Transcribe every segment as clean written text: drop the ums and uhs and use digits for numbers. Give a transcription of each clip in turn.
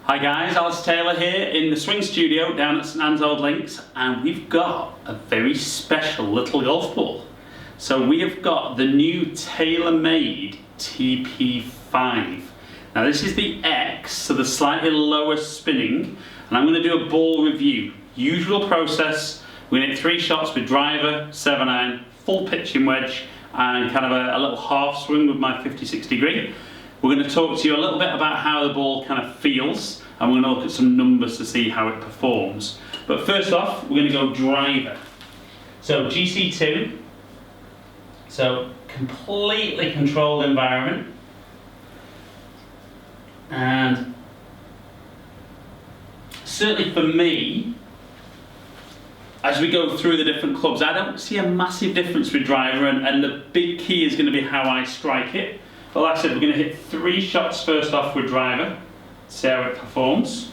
Hi guys, Alice Taylor here in the swing studio down at St Anne's Old Links, and we've got a very special little golf ball. So we have got the new Taylormade Tp5. Now this is the X, so the slightly lower spinning, and I'm going to do a ball review. Usual process, we're going to hit 3 shots with driver, 7-iron, full pitching wedge, and kind of a little half swing with my 56 degree. We're going to talk to you a little bit about how the ball kind of feels, and we're going to look at some numbers to see how it performs. But first off, we're going to go driver. So GC2, so completely controlled environment, and certainly for me, as we go through the different clubs, I don't see a massive difference with driver, and the big key is going to be how I strike it. But like I said, we're going to hit 3 shots first off with driver, see how it performs.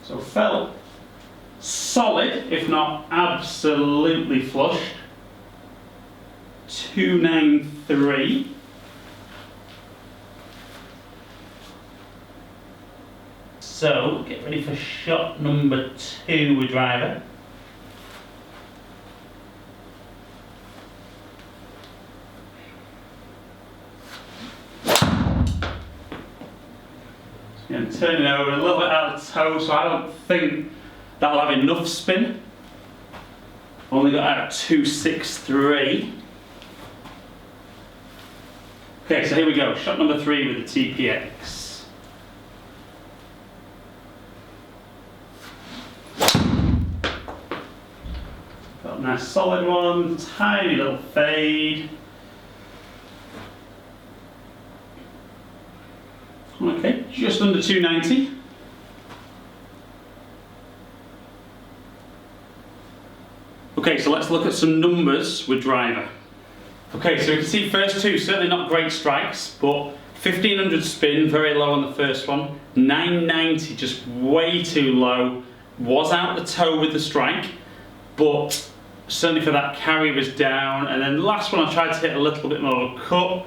So felt solid, if not absolutely flushed. 293. So, get ready for shot number 2 with driver. I'm turning over a little bit out of toe, so I don't think that'll have enough spin. Only got out 263. Okay, so here we go. Shot number 3 with the TPX. Got a nice solid one, tiny little fade. Okay, just under 290. Okay, so let's look at some numbers with driver. Okay, so we can see first 2, certainly not great strikes, but 1500 spin, very low on the first one. 990, just way too low. Was out the toe with the strike, but certainly for that carry was down. And then the last one I tried to hit a little bit more of a cut,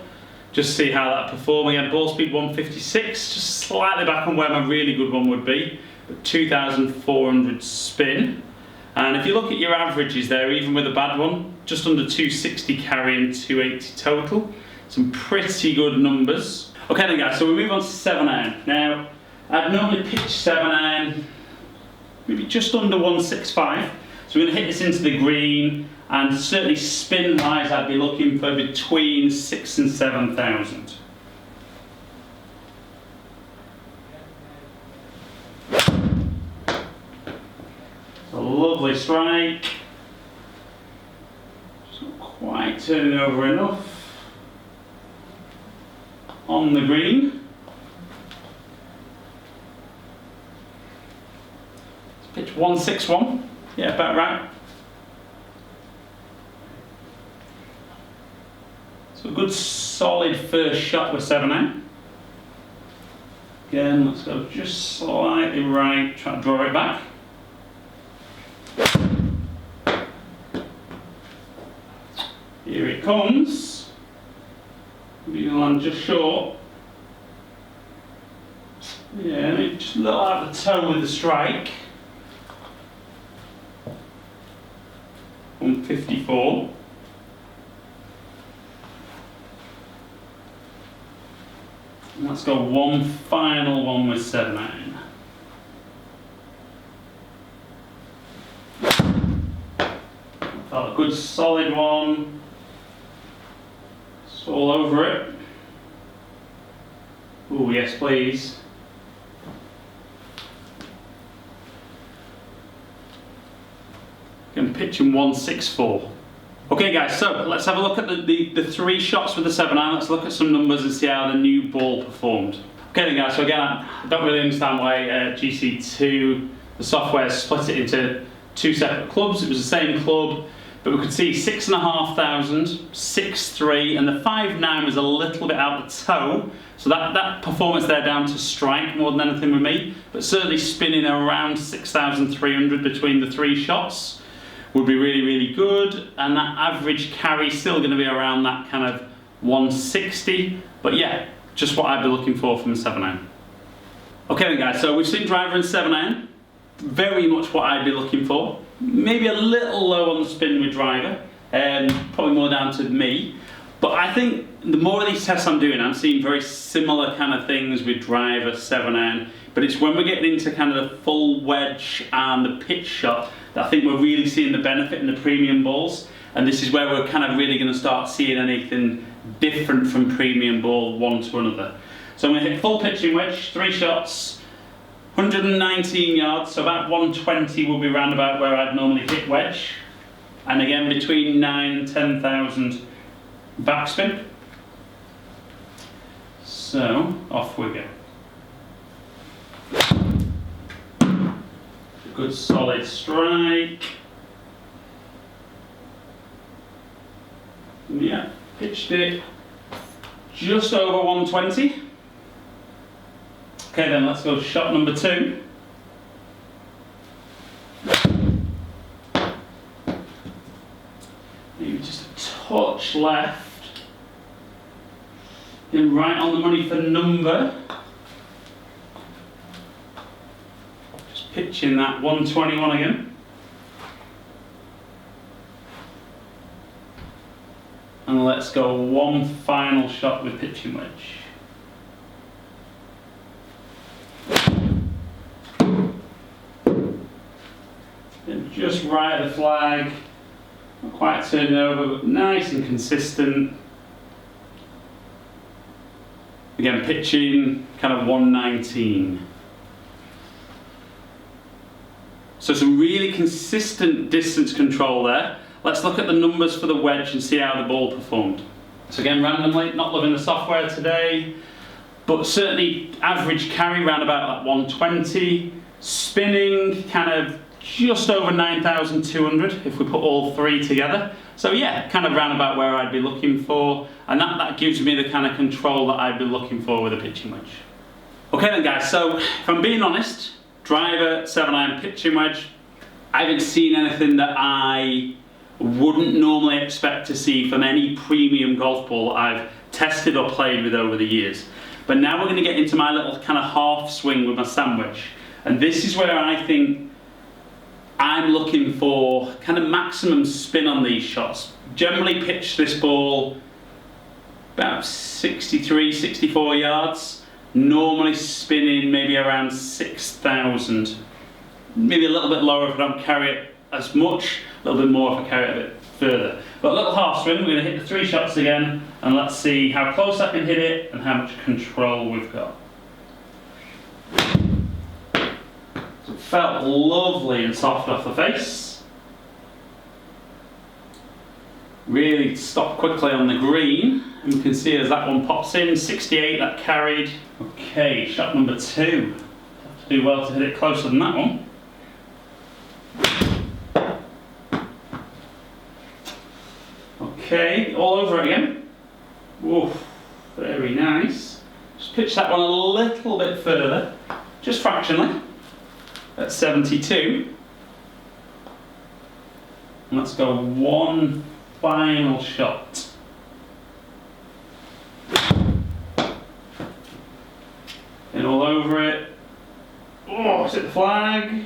just see how that performed. Again, ball speed 156, just slightly back on where my really good one would be, but 2400 spin. And if you look at your averages there, even with a bad one, just under 260 carry and 280 total. Some pretty good numbers. Okay then guys, so we move on to 7-iron. Now, I'd normally pitch 7-iron, maybe just under 165. So we're going to hit this into the green, and certainly spin-wise I'd be looking for between 6,000 and 7,000. A lovely strike. Just not quite turning over enough. On the green. Let's pitch 161. Yeah, about right. So a good solid first shot with 7-iron. Again, let's go just slightly right, try to draw it back. Here it comes. You're going to land just short. Yeah, just a little out of the toe with the strike. 154. And let's go one final one with 7-iron. Felt a good solid one. It's all over it. Oh yes, please. I'm pitching 164. Okay guys, so let's have a look at the 3 shots with the 7-iron. Let's look at some numbers and see how the new ball performed. Okay then guys, so again, I don't really understand why GC2, the software split it into 2 separate clubs. It was the same club, but we could see 6,500, 6.3, and the 5.9 was a little bit out the toe. So that performance there down to strike more than anything with me, but certainly spinning around 6,300 between the 3 shots. would be really, really good. And that average carry is still going to be around that kind of 160. But yeah, just what I'd be looking for from a 7-iron. Okay then guys, so we've seen driver and 7-iron. Very much what I'd be looking for. Maybe a little low on the spin with driver. Probably more down to me. But I think the more of these tests I'm doing, I'm seeing very similar kind of things with driver, 7-iron. But it's when we're getting into kind of the full wedge and the pitch shot that I think we're really seeing the benefit in the premium balls. And this is where we're kind of really going to start seeing anything different from premium ball one to another. So I'm going to hit full pitching wedge, 3 shots, 119 yards, so about 120 will be round about where I'd normally hit wedge. And again, between 9,000 and 10,000 backspin. So, off we go. Good solid strike. Yeah, pitched it just over 120. Okay then, let's go shot number 2. Maybe just a touch left. Then right on the money for number. Just pitching that 121 again. And let's go one final shot with pitching wedge. And just right at the flag. Not quite turning over, but nice and consistent. Again, pitching kind of 119. So some really consistent distance control there. Let's look at the numbers for the wedge and see how the ball performed. So again, randomly, not loving the software today, but certainly average carry around about that 120. Spinning kind of just over 9,200 if we put all 3 together. So yeah, kind of round about where I'd be looking for, and that gives me the kind of control that I'd be looking for with a pitching wedge. Okay then guys, so if I'm being honest, driver, 7-iron, pitching wedge, I haven't seen anything that I wouldn't normally expect to see from any premium golf ball I've tested or played with over the years. But now we're going to get into my little kind of half swing with my sandwich, and this is where I think I'm looking for kind of maximum spin on these shots. Generally pitch this ball about 63, 64 yards. Normally spinning maybe around 6,000. Maybe a little bit lower if I don't carry it as much, a little bit more if I carry it a bit further. But a little half swing, we're going to hit the 3 shots again, and let's see how close I can hit it and how much control we've got. Felt lovely and soft off the face. Really stopped quickly on the green, and we can see as that one pops in, 68 that carried. Okay, shot number 2. Have to do well to hit it closer than that one. Okay, all over it again. Woof, very nice. Just pitch that one a little bit further, just fractionally. At 72. And let's go one final shot. And all over it. Oh, it's hit the flag.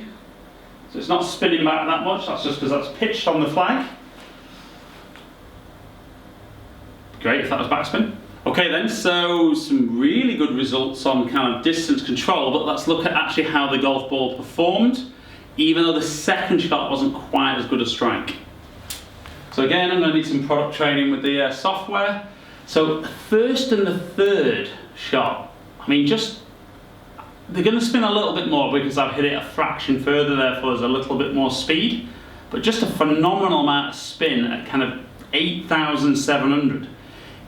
So it's not spinning back that much, that's just because that's pitched on the flag. Great if that was backspin. Okay then, so some really good results on kind of distance control, but let's look at actually how the golf ball performed, even though the second shot wasn't quite as good a strike. So again, I'm going to need some product training with the software. So the first and the third shot, I mean, they're going to spin a little bit more because I've hit it a fraction further, therefore there's a little bit more speed, but just a phenomenal amount of spin at kind of 8,700.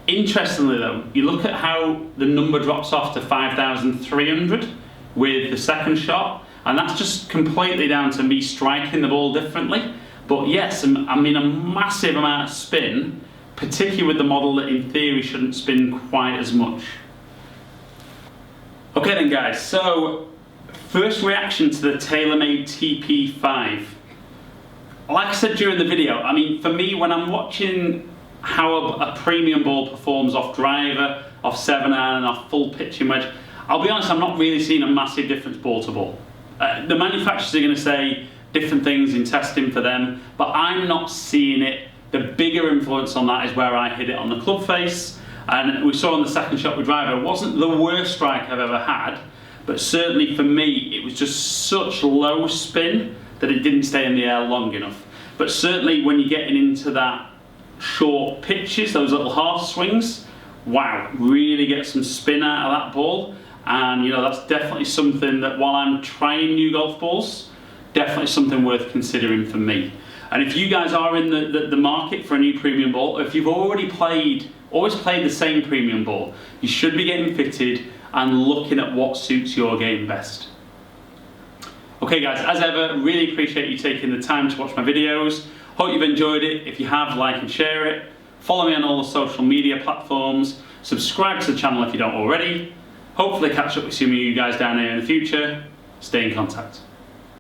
Interestingly though, you look at how the number drops off to 5,300 with the second shot, and that's just completely down to me striking the ball differently. But yes, I mean a massive amount of spin, particularly with the model that in theory shouldn't spin quite as much. Okay then guys, so first reaction to the Taylormade Tp5. like I said during the video, I mean, for me, when I'm watching how a premium ball performs off driver, off 7-iron, off full pitching wedge, I'll be honest, I'm not really seeing a massive difference ball to ball. The manufacturers are going to say different things in testing for them, but I'm not seeing it. The bigger influence on that is where I hit it on the club face, and we saw on the second shot with driver, it wasn't the worst strike I've ever had, but certainly for me, it was just such low spin that it didn't stay in the air long enough. But certainly when you're getting into that short pitches, those little half swings, wow, really get some spin out of that ball. And you know, that's definitely something that while I'm trying new golf balls, definitely something worth considering for me. And if you guys are in the market for a new premium ball, or if you've always played the same premium ball, you should be getting fitted and looking at what suits your game best. Okay guys, as ever, really appreciate you taking the time to watch my videos. Hope you've enjoyed it. If you have, like and share it. Follow me on all the social media platforms. Subscribe to the channel if you don't already. Hopefully catch up with some of you guys down here in the future. Stay in contact.